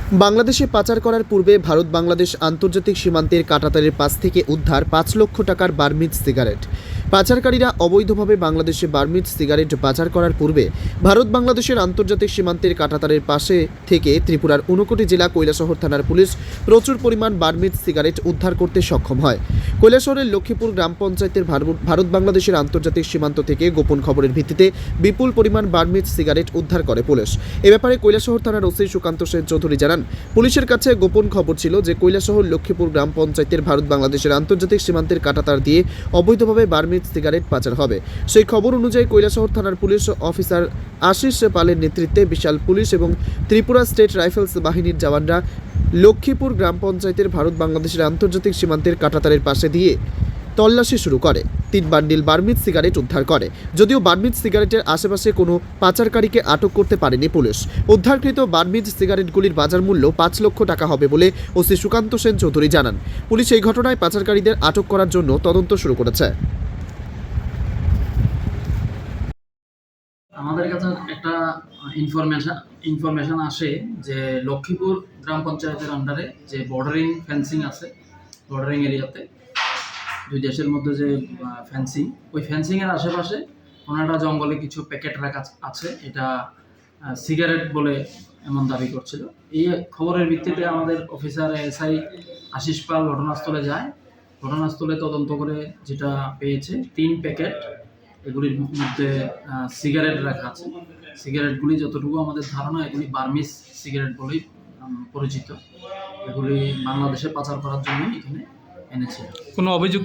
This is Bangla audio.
বাংলাদেশে পাচার করার পূর্বে ভারত বাংলাদেশ আন্তর্জাতিক সীমান্তের কাঁটাতারের পাশ থেকে উদ্ধার ৫ লক্ষ টাকার বার্মিজ সিগারেট। পাচারকারীরা অবৈধভাবে বাংলাদেশে বার্মিজ সিগারেট পাচার করার পূর্বে ভারত বাংলাদেশের আন্তর্জাতিক সীমান্তের কাঁটাতারের পাশে থেকে ত্রিপুরার ঊনকোটি জেলা কৈলাসহর থানার পুলিশ প্রচুর পরিমাণ বার্মিজ সিগারেট উদ্ধার করতে সক্ষম হয়। কৈলাসহরের লক্ষ্মীপুর গ্রাম পঞ্চায়েতের ভারত বাংলাদেশের আন্তর্জাতিক সীমান্ত থেকে গোপন খবরের ভিত্তিতে বিপুল পরিমাণ বার্মিজ সিগারেট উদ্ধার করে পুলিশ। এ ব্যাপারে কৈলাসহর থানার ওসি সুকান্ত সেন চৌধুরী জানান, পুলিশের কাছে গোপন খবর ছিল যে কৈলাসহর লক্ষ্মীপুর গ্রাম পঞ্চায়েতের ভারত বাংলাদেশের আন্তর্জাতিক সীমান্তের কাঁটাতার দিয়ে অবৈধভাবে বার্মিজ সিগারেট পাচার হবে। সেই খবর অনুযায়ী কৈলাসহর থানার পুলিশ অফিসার আশিস পালের নেতৃত্বে বিশাল পুলিশ এবং ত্রিপুরা স্টেট রাইফেলস বাহিনীর জওয়ানরা লক্ষ্মীপুর গ্রাম পঞ্চায়েতের ভারত বাংলাদেশের আন্তর্জাতিক সীমান্তের কাঁটাতারের পাশে দিয়ে তল্লাশি শুরু করে ৩ বান্ডিল বার্মিজ সিগারেট উদ্ধার করে। যদিও বার্মিজ সিগারেটের আশেপাশে কোনো পাচারকারীকে আটক করতে পারেনি পুলিশ। উদ্ধারকৃত বার্মিজ সিগারেটগুলির বাজার মূল্য ৫ লক্ষ টাকা হবে বলে ওসি সুকান্ত সেন চৌধুরী জানান। পুলিশ এই ঘটনায় পাচারকারীদের আটক করার জন্য তদন্ত শুরু করেছে। আমাদের কাছে একটা ইনফরমেশন আসে যে লক্ষ্মীপুর গ্রাম পঞ্চায়েতের আন্ডারে যে বর্ডারিং ফেন্সিং আছে, বর্ডারিং এরিয়াতে দুই দেশের মধ্যে যে ফেন্সিং, ওই ফেন্সিংয়ের আশেপাশে কোনো একটা জঙ্গলে কিছু প্যাকেট রাখা আছে, এটা সিগারেট বলে এমন দাবি করছিল। এই খবরের ভিত্তিতে আমাদের অফিসার এসআই আশিস পাল ঘটনাস্থলে যায়। ঘটনাস্থলে তদন্ত করে যেটা পেয়েছে 3 প্যাকেট, এগুলির মধ্যে সিগারেট রাখা আছে। সিগারেটগুলি যতটুকু আমাদের ধারণা, এগুলি বার্মিজ সিগারেট বলেই পরিচিত। এগুলি বাংলাদেশে পাচার করার জন্য এখানে এনেছে। কোনো অভিযোগ